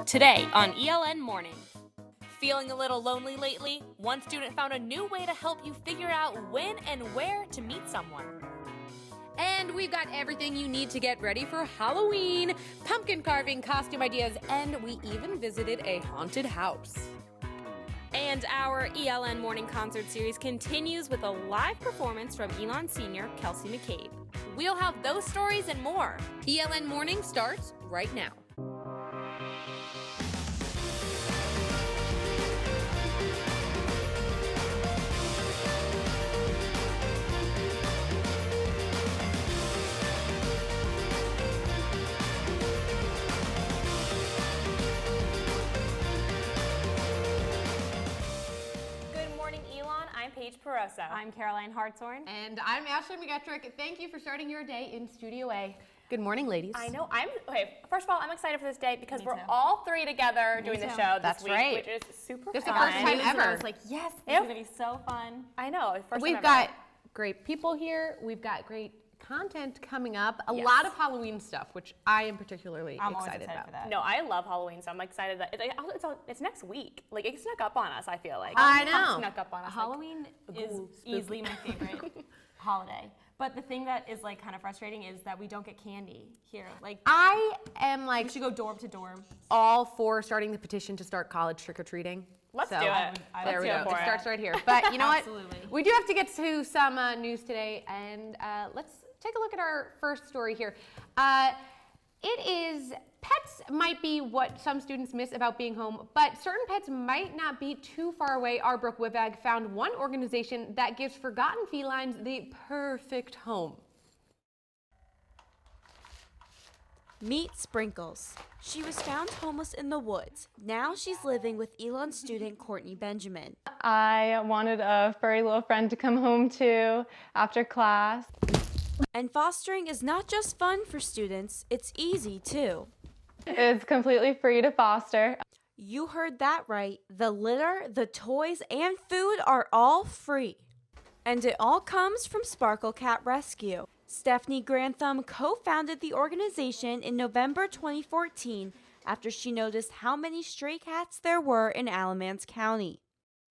Today on ELN Morning. Feeling a little lonely lately? One student found a new way to help you figure out when and where to meet someone. And we've got everything you need to get ready for Halloween, pumpkin carving, costume ideas, and we even visited a haunted house. And our ELN Morning concert series continues with a live performance from Elon Sr., Kelsey McCabe. We'll have those stories and more. ELN Morning starts right now. I'm Caroline Hartshorn. And I'm Ashley McGettrick. Thank you for starting your day in Studio A. Good morning, ladies. I know. Okay, first of all, I'm excited for this day because we're all three together doing the show this week, right. which is super fun. This is the first time ever. I was like, yes, this is going to be so fun. I know. We've got great people here. We've got great content coming up. A lot of Halloween stuff, which I am particularly excited about. For that. No, I love Halloween, so I'm excited that it's next week. Like, it snuck up on us, I feel like. I know. It snuck up on us. Halloween is easily my favorite holiday. But the thing that is like kind of frustrating is that we don't get candy here. Like, I am like, we should go dorm to dorm. All for starting the petition to start college trick-or-treating. Let's do it. There we go. It starts right here. But you know what? Absolutely. We do have to get to some news today, and let's take a look at our first story here. It is, pets might be what some students miss about being home, but certain pets might not be too far away. Our Brooke Wivag found one organization that gives forgotten felines the perfect home. Meet Sprinkles. She was found homeless in the woods. Now she's living with Elon student Courtney Benjamin. I wanted a furry little friend to come home to after class. And fostering is not just fun for students, it's easy too. It's completely free to foster. You heard that right. The litter, the toys, and food are all free. And it all comes from Sparkle Cat Rescue. Stephanie Grantham co-founded the organization in November 2014 after she noticed how many stray cats there were in Alamance County.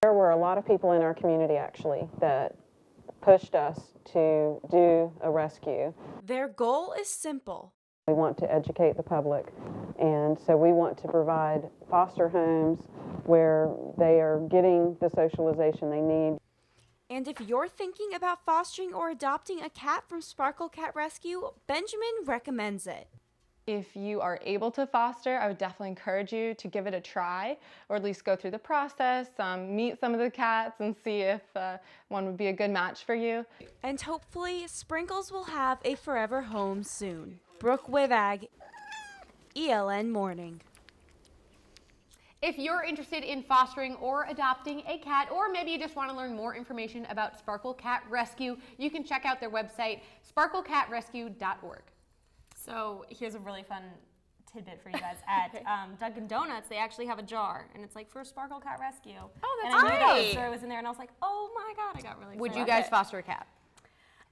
There were a lot of people in our community actually that pushed us to do a rescue. Their goal is simple. We want to educate the public, and so we want to provide foster homes where they are getting the socialization they need. And if you're thinking about fostering or adopting a cat from Sparkle Cat Rescue, Benjamin recommends it. If you are able to foster, I would definitely encourage you to give it a try, or at least go through the process, meet some of the cats and see if one would be a good match for you. And hopefully, Sprinkles will have a forever home soon. Brooke Wivag, ELN Morning. If you're interested in fostering or adopting a cat, or maybe you just want to learn more information about Sparkle Cat Rescue, you can check out their website, sparklecatrescue.org. So here's a really fun tidbit for you guys. At Dunkin' Donuts, they actually have a jar, and it's like for Sparkle Cat Rescue. Oh, that's and I knew that great. story was in there, and I was like, oh my God, I got really excited. Would you guys foster a cat?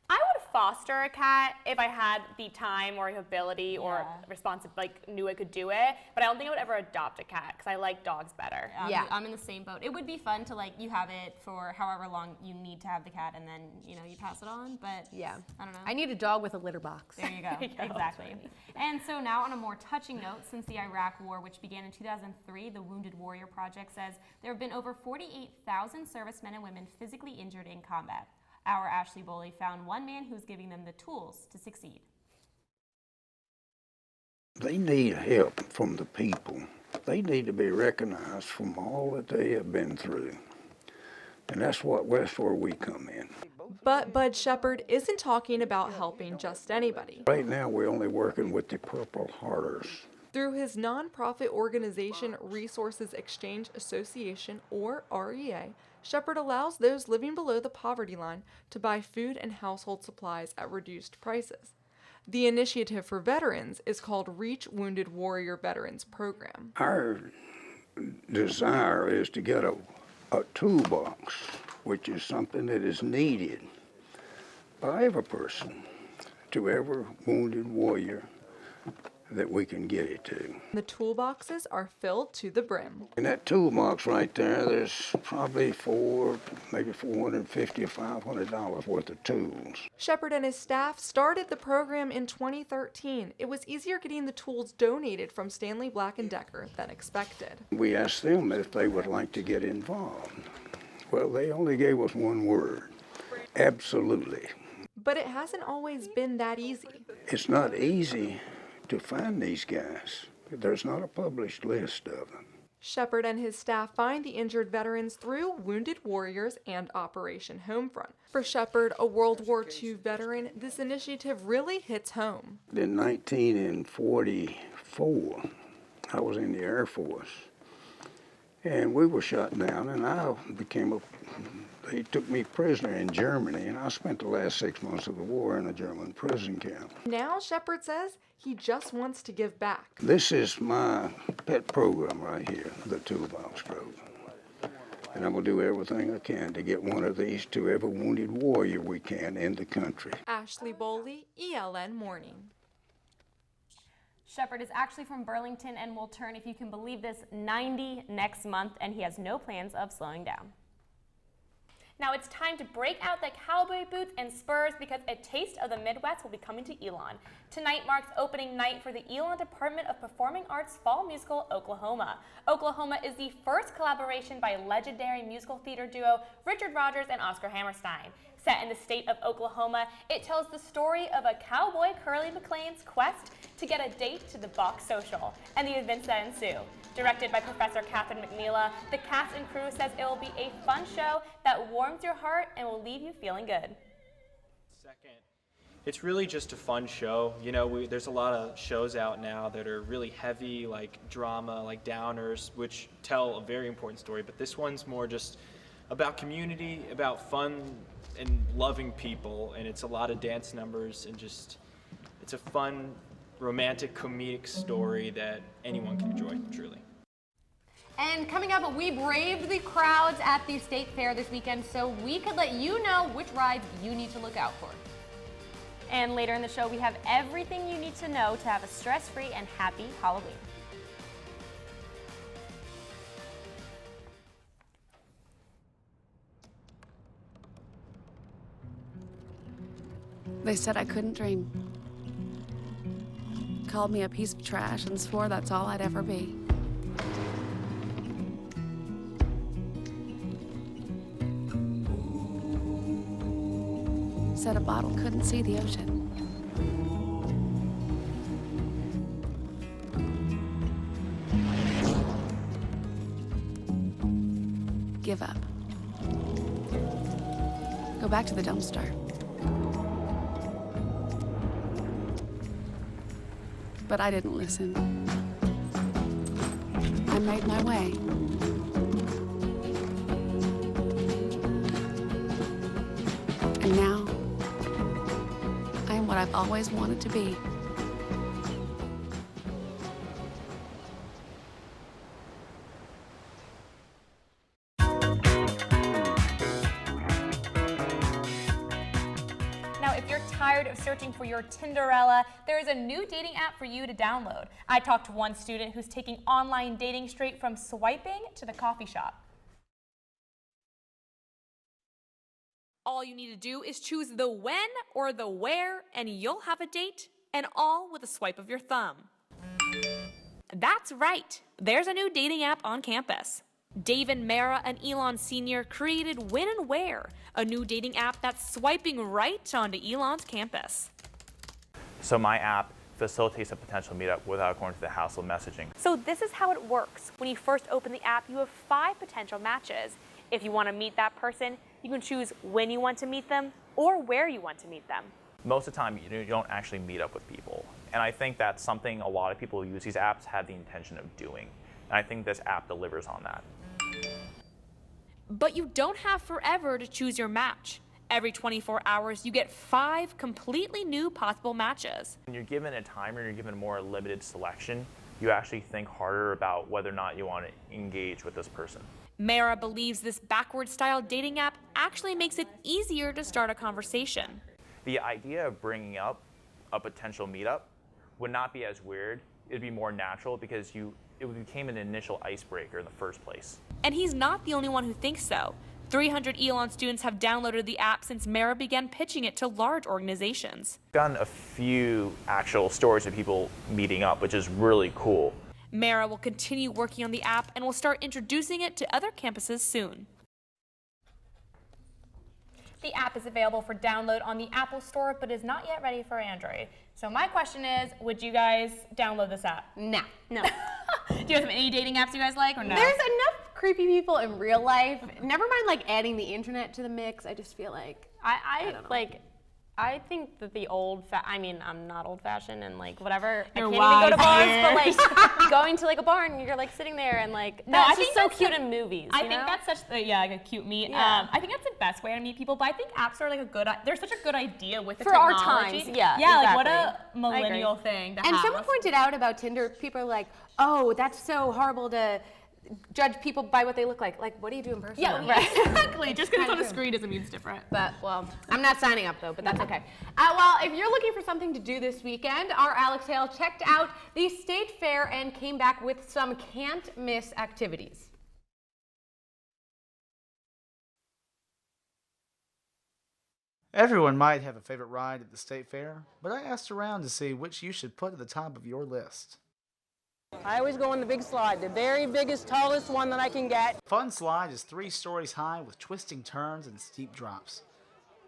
I would foster a cat if I had the time or ability or knew I could do it. But I don't think I would ever adopt a cat because I like dogs better. I'm in the same boat. It would be fun to you have it for however long you need to have the cat, and then you pass it on. But yeah, I don't know. I need a dog with a litter box. There you go. Exactly. And so now on a more touching note, since the Iraq War, which began in 2003, the Wounded Warrior Project says there have been over 48,000 servicemen and women physically injured in combat. Our Ashley Boley found one man who's giving them the tools to succeed. They need help from the people. They need to be recognized from all that they have been through. And that's where we come in. But Bud Shepard isn't talking about helping just anybody. Right now, we're only working with the Purple Hearters. Through his nonprofit organization Resources Exchange Association, or REA, Shepard allows those living below the poverty line to buy food and household supplies at reduced prices. The initiative for veterans is called Reach Wounded Warrior Veterans Program. Our desire is to get a toolbox, which is something that is needed by every person, to every wounded warrior that we can get it to. The toolboxes are filled to the brim. In that toolbox right there, there's probably maybe $450 or $500 worth of tools. Shepard and his staff started the program in 2013. It was easier getting the tools donated from Stanley Black & Decker than expected. We asked them if they would like to get involved. Well, they only gave us one word: absolutely. But it hasn't always been that easy. It's not easy to find these guys. There's not a published list of them. Shepard and his staff find the injured veterans through Wounded Warriors and Operation Homefront. For Shepard, a World War II veteran, this initiative really hits home. In 1944, I was in the Air Force, and we were shot down, and they took me prisoner in Germany, and I spent the last 6 months of the war in a German prison camp. Now, Shepard says he just wants to give back. This is my pet program right here, the Toolbox program. And I'm going to do everything I can to get one of these to every wounded warrior we can in the country. Ashley Bowley, ELNMorning. Shepard is actually from Burlington and will turn, if you can believe this, 90 next month, and he has no plans of slowing down. Now it's time to break out the cowboy boots and spurs because a taste of the Midwest will be coming to Elon. Tonight marks opening night for the Elon Department of Performing Arts fall musical, Oklahoma. Oklahoma is the first collaboration by legendary musical theater duo Richard Rodgers and Oscar Hammerstein. Set in the state of Oklahoma, it tells the story of a cowboy Curly McLean's quest to get a date to the Box Social and the events that ensue. Directed by Professor Catherine McNeela, the cast and crew says it will be a fun show that warms your heart and will leave you feeling good. Second, it's really just a fun show. You know, there's a lot of shows out now that are really heavy, like drama, like downers, which tell a very important story, but this one's more just about community, about fun and loving people, and it's a lot of dance numbers and just, it's a fun, romantic, comedic story that anyone can enjoy, truly. And coming up, we braved the crowds at the state fair this weekend so we could let you know which rides you need to look out for. And later in the show, we have everything you need to know to have a stress-free and happy Halloween. They said I couldn't dream. Called me a piece of trash and swore that's all I'd ever be. Said a bottle couldn't see the ocean. Give up. Go back to the dumpster. But I didn't listen. I made my way. And now, I am what I've always wanted to be. Now, if you're tired of searching for your Tinderella, there is a new dating app for you to download. I talked to one student who's taking online dating straight from swiping to the coffee shop. All you need to do is choose the when or the where, and you'll have a date, and all with a swipe of your thumb. That's right, there's a new dating app on campus. Dave and Mara, an Elon senior, created When and Where, a new dating app that's swiping right onto Elon's campus. So my app facilitates a potential meetup without going to the hassle of messaging. So this is how it works. When you first open the app, you have 5 potential matches. If you want to meet that person, you can choose when you want to meet them or where you want to meet them. Most of the time, you don't actually meet up with people. And I think that's something a lot of people who use these apps have the intention of doing. And I think this app delivers on that. But you don't have forever to choose your match. Every 24 hours, you get 5 completely new possible matches. When you're given a timer, you're given a more limited selection, you actually think harder about whether or not you want to engage with this person. Mara believes this backward-style dating app actually makes it easier to start a conversation. The idea of bringing up a potential meetup would not be as weird. It'd be more natural because it became an initial icebreaker in the first place. And he's not the only one who thinks so. 300 ELN students have downloaded the app since Mara began pitching it to large organizations. I've done a few actual stories of people meeting up, which is really cool. Mara will continue working on the app and will start introducing it to other campuses soon. The app is available for download on the Apple Store, but is not yet ready for Android. So my question is, would you guys download this app? No. No. Do you guys have any dating apps you guys like or no? There's enough creepy people in real life. Never mind like adding the internet to the mix. I just feel like I think that the I mean, I'm not old-fashioned and like whatever. You're I can't even go to bars, wise but like going to like a bar and you're like sitting there and like that's just so cute in movies. I you think know? that's such like a cute meet. Yeah. I think that's the best way to meet people. But I think apps are like they're such a good idea with the For our technology. times, yeah, Yeah, like what a exactly. millennial thing to And have. someone pointed out about Tinder, people are like, oh, that's so horrible to judge people by what they look like. Like, what do you do in person? Yeah, right. exactly. Just because it's on a True. screen doesn't mean it's different. But, well, I'm not signing up though, but that's okay. Well, if you're looking for something to do this weekend, our Alex Hale checked out the state fair and came back with some can't miss activities. Everyone might have a favorite ride at the state fair, but I asked around to see which you should put at the top of your list. I always go on the big slide, the very biggest, tallest one that I can get. Fun Slide is 3 stories high with twisting turns and steep drops.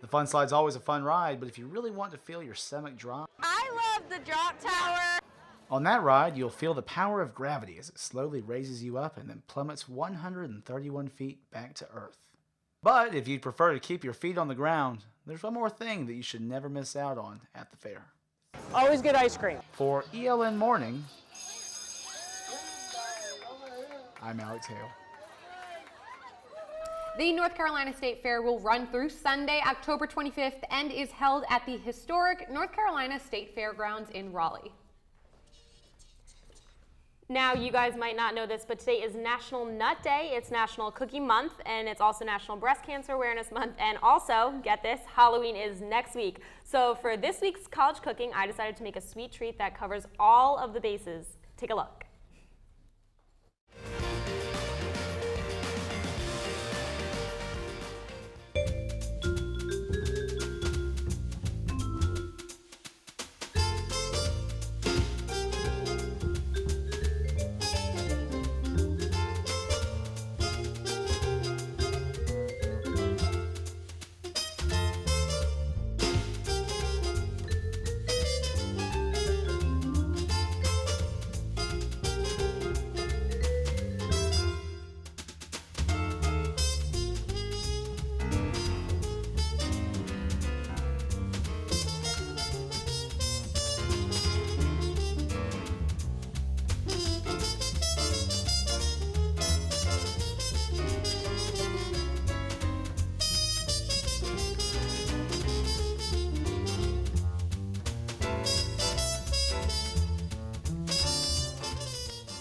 The Fun Slide's always a fun ride, but if you really want to feel your stomach drop, I love the drop tower. on that ride you'll feel the power of gravity as it slowly raises you up and then plummets 131 feet back to Earth. But if you'd prefer to keep your feet on the ground, there's one more thing that you should never miss out on at the fair. Always get ice cream. For ELNMorning, I'm Alex Hale. The North Carolina State Fair will run through Sunday, October 25th, and is held at the historic North Carolina State Fairgrounds in Raleigh. Now, you guys might not know this, but today is National Nut Day. It's National Cookie Month, and it's also National Breast Cancer Awareness Month. And also, get this, Halloween is next week. So for this week's college cooking, I decided to make a sweet treat that covers all of the bases. Take a look.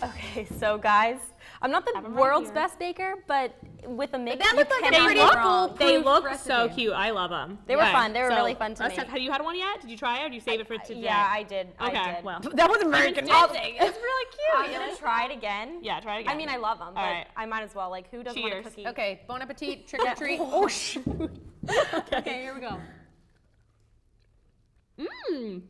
Okay, so guys, I'm not the world's best baker, but with a mix, That looked like a cannot pretty go wrong. foolproof They look recipe. so cute. I love them. They were fun. They were really fun to make. Have you had one yet? Did you try it or did you save it for today? Yeah, I did. Okay, I did. well. That wasn't very convincing. It's really cute. I'm gonna try it again. Yeah, try it again. I mean, I love them, but All right. I might as well. Like, who doesn't want a Cheers. cookie? Okay, bon appetit, trick or treat. Oh, shoot. Okay, here we go. Mmm.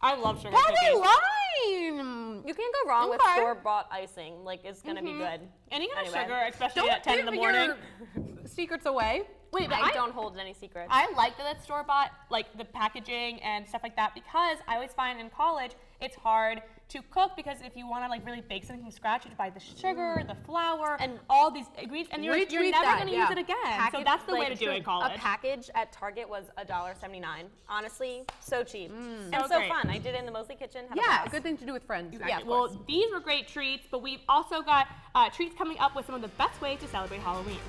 I love sugar Probably cookies. lime. You can't go wrong with Okay. store-bought icing. Like, it's gonna be good. Any kind of Anyway. sugar, especially Don't at 10 in the give morning. your secrets away. Wait, but I don't hold any secrets. I like that it's store-bought, like the packaging and stuff like that, because I always find in college it's hard to cook because if you want to like really bake something from scratch, you have to buy the sugar, the flour, and all these ingredients, and you're Retweet never that, going to yeah. use it again. So that's the way to do it in college. A package at Target was $1.79. Honestly, so cheap and So so great. fun. I did it in the Mosley kitchen. Had a Yeah, blast. good thing to do with friends. Exactly. Yeah, of Well, course. these were great treats, but we've also got treats coming up with some of the best ways to celebrate Halloween.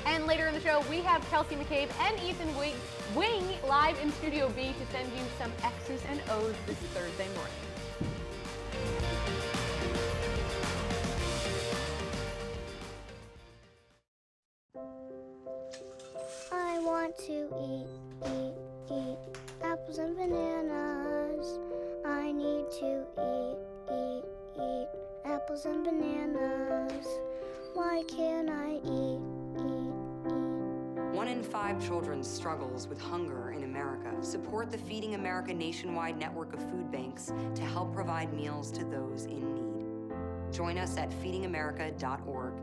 And later in the show, we have Kelsey, McCabe, and Ethan Wing live in Studio B to send you some X's and O's this Thursday morning. I want to eat, eat, eat. to eat apples and bananas. Why can't I eat? 1 in 5 children struggles with hunger in America. Support the Feeding America nationwide network of food banks to help provide meals to those in need. Join us at feedingamerica.org.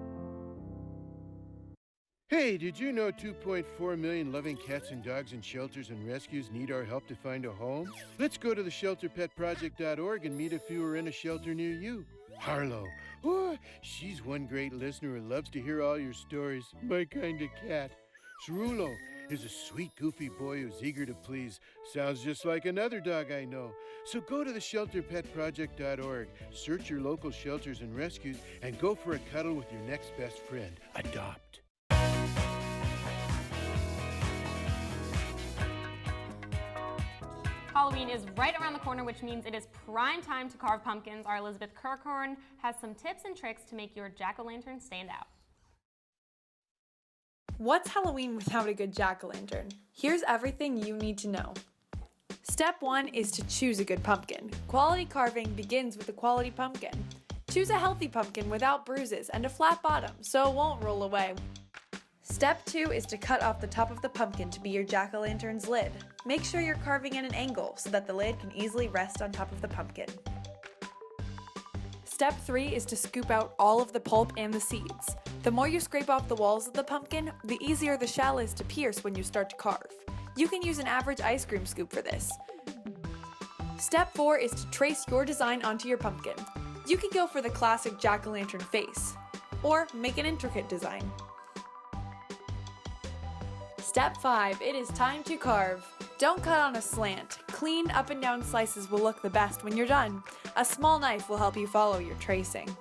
Hey, did you know 2.4 million loving cats and dogs in shelters and rescues need our help to find a home? Let's go to theshelterpetproject.org and meet a few who are in a shelter near you. Harlow, oh, she's one great listener who loves to hear all your stories. My kind of cat. Cerulo is a sweet, goofy boy who's eager to please. Sounds just like another dog I know. So go to theshelterpetproject.org, search your local shelters and rescues, and go for a cuddle with your next best friend. Adopt. Halloween is right around the corner, which means it is prime time to carve pumpkins. Our Elizabeth Kirkhorn has some tips and tricks to make your jack-o'-lantern stand out. What's Halloween without a good jack-o'-lantern? Here's everything you need to know. Step 1 is to choose a good pumpkin. Quality carving begins with a quality pumpkin. Choose a healthy pumpkin without bruises and a flat bottom so it won't roll away. Step 2 is to cut off the top of the pumpkin to be your jack-o'-lantern's lid. Make sure you're carving at an angle so that the lid can easily rest on top of the pumpkin. Step 3 is to scoop out all of the pulp and the seeds. The more you scrape off the walls of the pumpkin, the easier the shell is to pierce when you start to carve. You can use an average ice cream scoop for this. Step 4 is to trace your design onto your pumpkin. You can go for the classic jack-o'-lantern face, or make an intricate design. Step 5, it is time to carve. Don't cut on a slant. Clean up and down slices will look the best when you're done. A small knife will help you follow your tracing.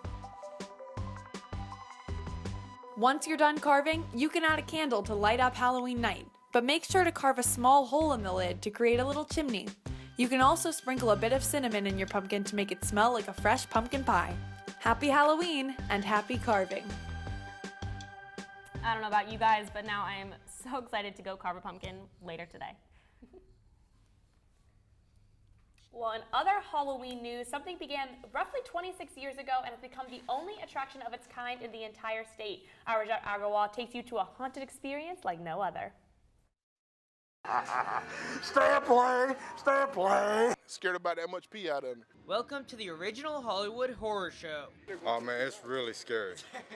Once you're done carving, you can add a candle to light up Halloween night, but make sure to carve a small hole in the lid to create a little chimney. You can also sprinkle a bit of cinnamon in your pumpkin to make it smell like a fresh pumpkin pie. Happy Halloween and happy carving. I don't know about you guys, but now I am so excited to go carve a pumpkin later today. Well, in other Halloween news, something began roughly 26 years ago and has become the only attraction of its kind in the entire state. Our Rajat Agarwal takes you to a haunted experience like no other. Stay and play! Stay and play! Scared about that much pee out of me. Welcome to the original Hollywood Horror Show. Oh man, it's really scary.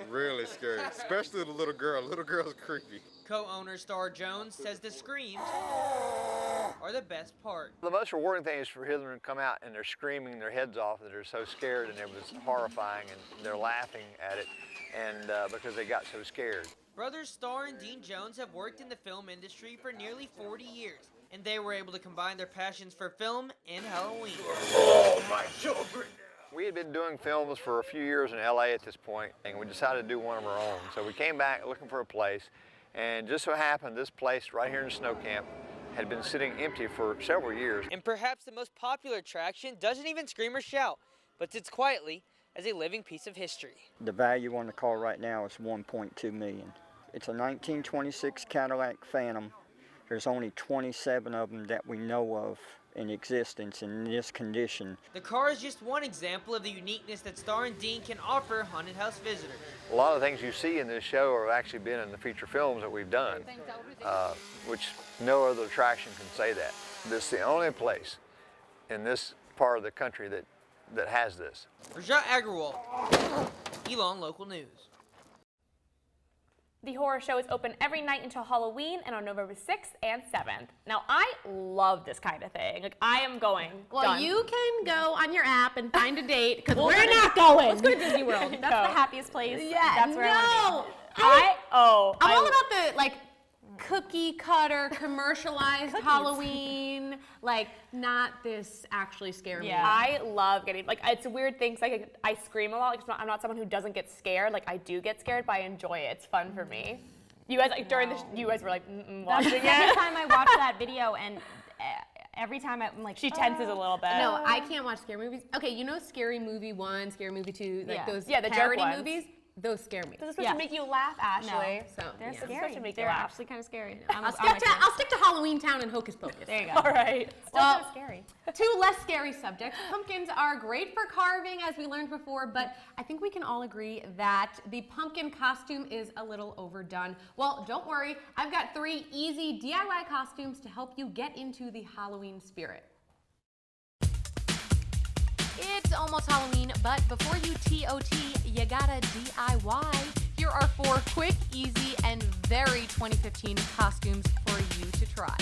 Really scary. Especially the little girl. Little girl's creepy. Co-owner Star Jones says the screams are the best part. The most rewarding thing is for hearing them come out and they're screaming their heads off, and they're so scared, and it was horrifying, and they're laughing at it, and because they got so scared. Brothers Star and Dean Jones have worked in the film industry for nearly 40 years, and they were able to combine their passions for film and Halloween. Oh, my children! We had been doing films for a few years in LA at this point, and we decided to do one of our own. So we came back looking for a place, and just so happened this place right here in Snow Camp had been sitting empty for several years. And perhaps the most popular attraction doesn't even scream or shout, but sits quietly as a living piece of history. The value on the car right now is $1.2 million. It's a 1926 Cadillac Phantom. There's only 27 of them that we know of in existence in this condition. The car is just one example of the uniqueness that Star and Dean can offer haunted house visitors. A lot of the things you see in this show have actually been in the feature films that we've done, which no other attraction can say that. This is the only place in this part of the country that has this. Rajat Agarwal, Elon Local News. The horror show is open every night until Halloween and on November 6th and 7th. Now, I love this kind of thing. Like, I am going. Well, Done. you can go on your app and find a date, because Well, we're not going. Let's go to Disney World. That's the happiest place. Yeah, That's where I want I'm to be. all about the, like, cookie cutter, commercialized Halloween, like, not this actually scare me. I love getting, like, it's a weird thing, 'cause like, I scream a lot. Like, I'm not someone who doesn't get scared. Like, I do get scared, but I enjoy it. It's fun for me. You guys, like, during you guys were like, watching it. Every time I watch that video, and every time I'm like, she tenses a little bit. No, I can't watch scary movies. Okay, you know Scary Movie 1, Scary Movie 2, like those the parody joke ones. movies? those scare me. They're supposed to make you laugh, Ashley. So They're yeah. scary. They're actually kind of scary. I'll stick to Halloween Town and Hocus Pocus. There you go. All right. Still kind of scary. Two less scary subjects. Pumpkins are great for carving, as we learned before, but I think we can all agree that the pumpkin costume is a little overdone. Well, don't worry. I've got 3 easy DIY costumes to help you get into the Halloween spirit. It's almost Halloween, but before you TOT, you gotta DIY. Here are 4 quick, easy, and very 2015 costumes for you to try.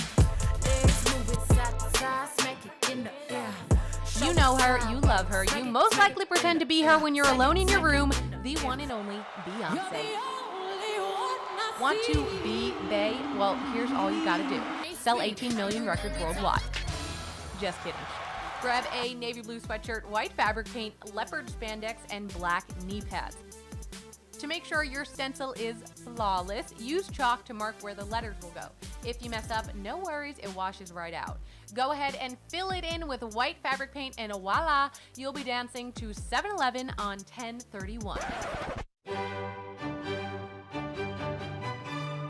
You know her, you love her, you most likely pretend to be her when you're alone in your room, the one and only Beyonce. Want to be they? Well, here's all you gotta do. Sell 18 million records worldwide. Just kidding. Grab a navy blue sweatshirt, white fabric paint, leopard spandex, and black knee pads. To make sure your stencil is flawless, use chalk to mark where the letters will go. If you mess up, no worries, it washes right out. Go ahead and fill it in with white fabric paint and voila, you'll be dancing to 7-Eleven on 10/31.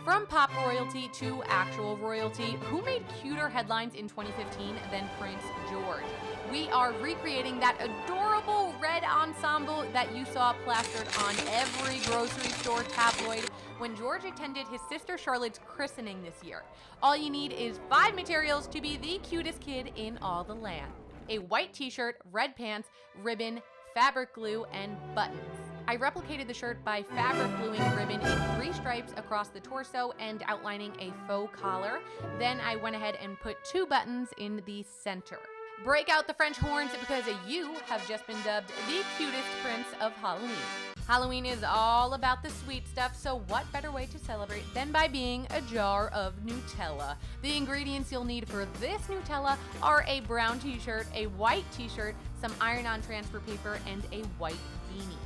From pop royalty to actual royalty, who made cuter headlines in 2015 than Prince George? We are recreating that adorable red ensemble that you saw plastered on every grocery store tabloid when George attended his sister Charlotte's christening this year. All you need is 5 materials to be the cutest kid in all the land. A white t-shirt, red pants, ribbon, fabric glue, and buttons. I replicated the shirt by fabric gluing ribbon in 3 stripes across the torso and outlining a faux collar. Then I went ahead and put 2 buttons in the center. Break out the French horns because you have just been dubbed the cutest prince of Halloween. Halloween is all about the sweet stuff, so what better way to celebrate than by being a jar of Nutella? The ingredients you'll need for this Nutella are a brown t-shirt, a white t-shirt, some iron-on transfer paper, and a white beanie.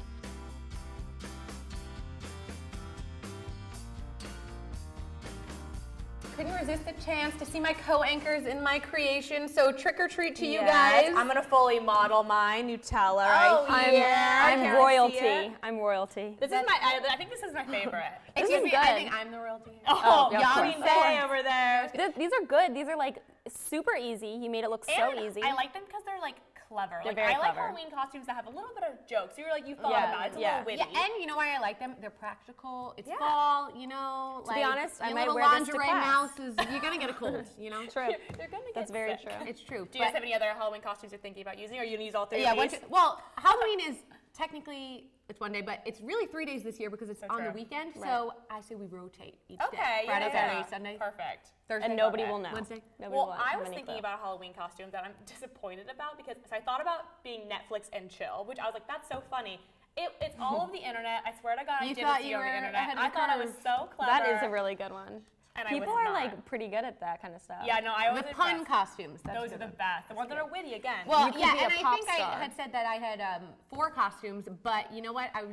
Couldn't resist the chance to see my co-anchors in my creation, so trick or treat to you guys. I'm gonna fully model mine, Nutella. I'm royalty. I'm royalty. This is my. I think this is my favorite. Excuse me, good. I think I'm the royalty. Oh, yeah, Yummy Bay over there. These are good. These are like super easy. You made it look so easy. I like them because they're like clever. They're Like very I like clever. Halloween costumes that have a little bit of jokes. You're like you thought about it. It's a little witty. Yeah, and you know why I like them? They're practical. It's fall, you know. To be honest, I your might little wear this to lingerie class. mouse is you're gonna get a cold, you know. True. You're gonna get That's very sick. true. It's true. Do you guys have any other Halloween costumes you're thinking about using, or are you gonna use all 3 Yeah, of these? well, Halloween is technically it's one day, but it's really 3 days this year because it's on the true. weekend. Right. So I say we rotate each Okay, day. Friday, yeah. Saturday, Sunday, Perfect. Thursday, And nobody Okay. will know. Wednesday. Nobody Well, will I have was any thinking clue. about a Halloween costume that I'm disappointed about because I thought about being Netflix and chill, which I was like, that's so funny. It's all over the internet. I swear to God, I You didn't thought see you it on the were internet. ahead of I the thought I was curve. so clever. That is a really good one. And People I was are not. like pretty good at that kind of stuff. Yeah, no, I was The pun costumes. That's Those good are the one. best. The ones that are witty again. Well, You could yeah, be and a I pop think star. I had said that I had 4 costumes, but you know what? I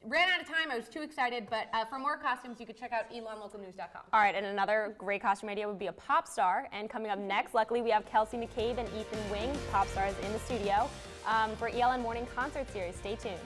ran out of time. I was too excited, but for more costumes, you could check out ELNLocalNews.com. All right, and another great costume idea would be a pop star. And coming up next, luckily, we have Kelsey McCabe and Ethan Wing, pop stars, in the studio for ELN Morning Concert Series. Stay tuned.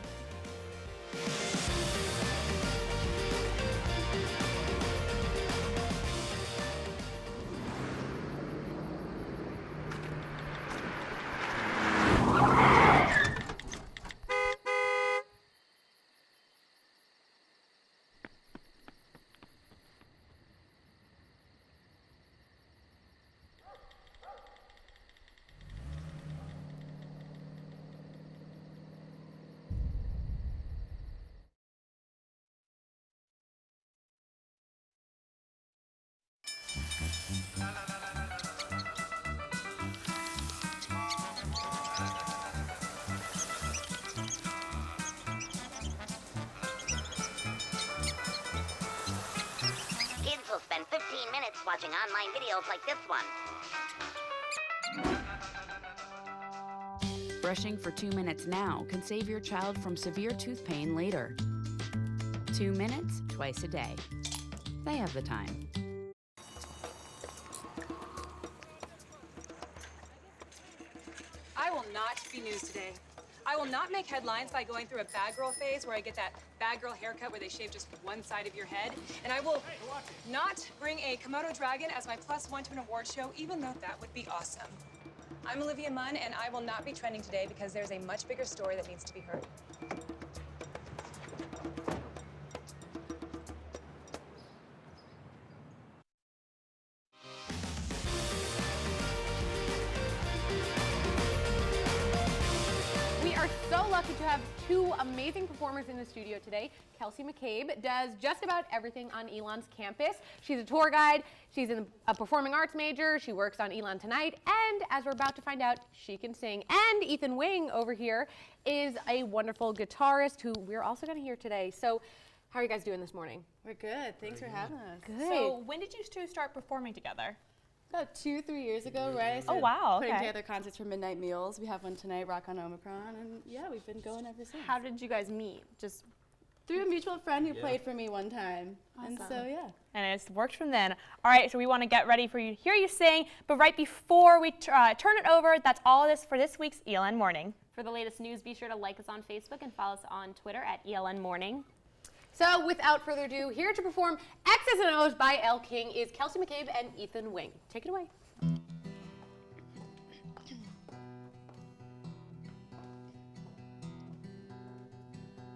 Kids will spend 15 minutes watching online videos like this one. Brushing for 2 minutes now can save your child from severe tooth pain later. 2 minutes, twice a day. They have the time. I will not be news today. I will not make headlines by going through a bad girl phase where I get that bad girl haircut where they shave just one side of your head. And I will not bring a Komodo dragon as my +1 to an award show, even though that would be awesome. I'm Olivia Munn, and I will not be trending today because there's a much bigger story that needs to be heard. So lucky to have two amazing performers in the studio today. Kelsey McCabe does just about everything on Elon's campus. She's a tour guide, she's a performing arts major, she works on Elon Tonight, and as we're about to find out, she can sing. And Ethan Wing over here is a wonderful guitarist who we're also going to hear today. So how are you guys doing this morning? We're good. Thanks for having us. Good. So when did you two start performing together? About 2-3 years ago, right? I started putting together concerts for Midnight Meals. We have one tonight, Rock on Omicron, and yeah, we've been going ever since. How did you guys meet? Just through a mutual friend who played for me one time. Awesome. And so, yeah. And it's worked from then. All right, so we want to get ready for you to hear you sing, but right before we turn it over, that's all this for this week's ELN Morning. For the latest news, be sure to like us on Facebook and follow us on Twitter at ELNMorning. So without further ado, here to perform X's and O's by Elle King is Kelsey McCabe and Ethan Wing. Take it away.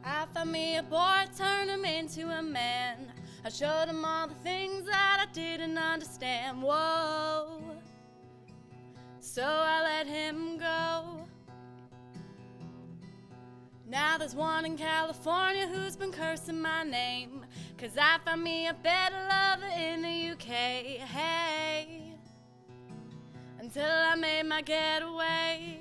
I found me a boy, turned him into a man. I showed him all the things that I didn't understand. Whoa. So I let him go. Now there's one in California who's been cursing my name, 'cause I found me a better lover in the UK, hey, until I made my getaway.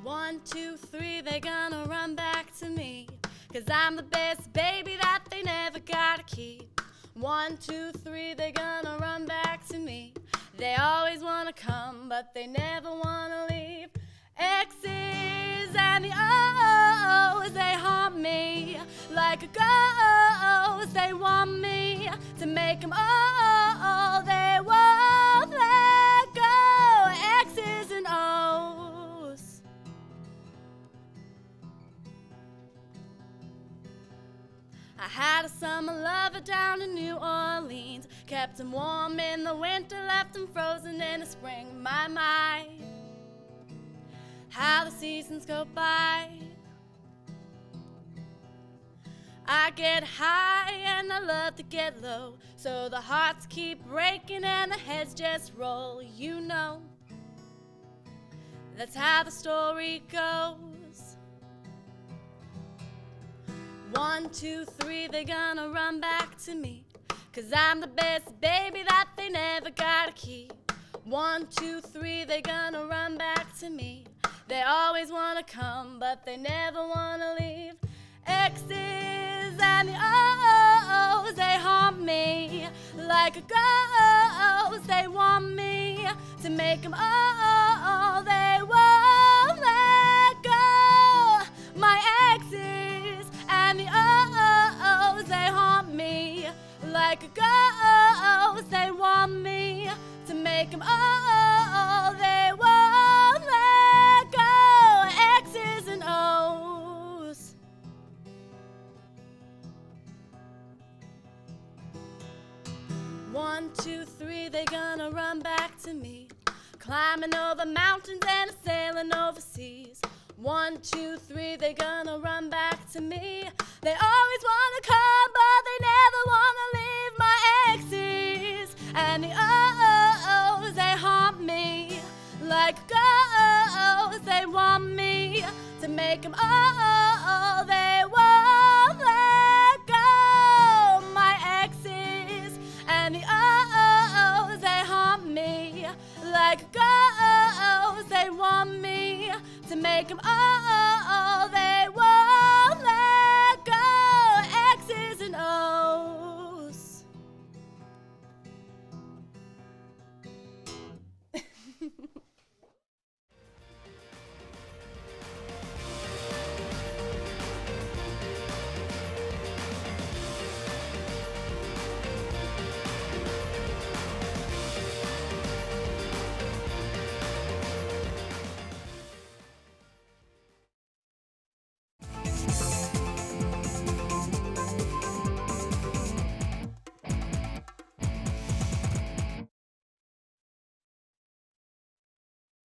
1, 2, 3, they gonna run back to me, 'cause I'm the best baby that they never gotta keep. 1, 2, 3, they gonna run back to me. They always wanna come, but they never wanna leave. X's and the O's, they haunt me like a ghost. They want me to make them all. They won't let go. X's and O's. I had a summer lover down in New Orleans, kept him warm in the winter, left him frozen in the spring. My, how the seasons go by. I get high and I love to get low, so the hearts keep breaking and the heads just roll. You know, that's how the story goes. 1, 2, 3, they're gonna run back to me, 'cause I'm the best baby that they never gotta keep. 1, 2, 3, they're gonna run back to me. They always wanna come, but they never wanna leave. X's and the O's, they haunt me like a ghost. They want me to make them all. They won't let go. My X's and the O's, they haunt me like a ghost. They want me to make them all. They won't let go. X's and O's. One, 2, 3, they gonna run back to me, climbing over mountains and sailing overseas. 1, 2, 3, they gonna run back to me. They always wanna come, but they never wanna leave. My X's and the O's, they haunt me like ghosts. They want me to make them all. They won't let go. My X's and the O's, they haunt me like ghosts. They want me to make them all. They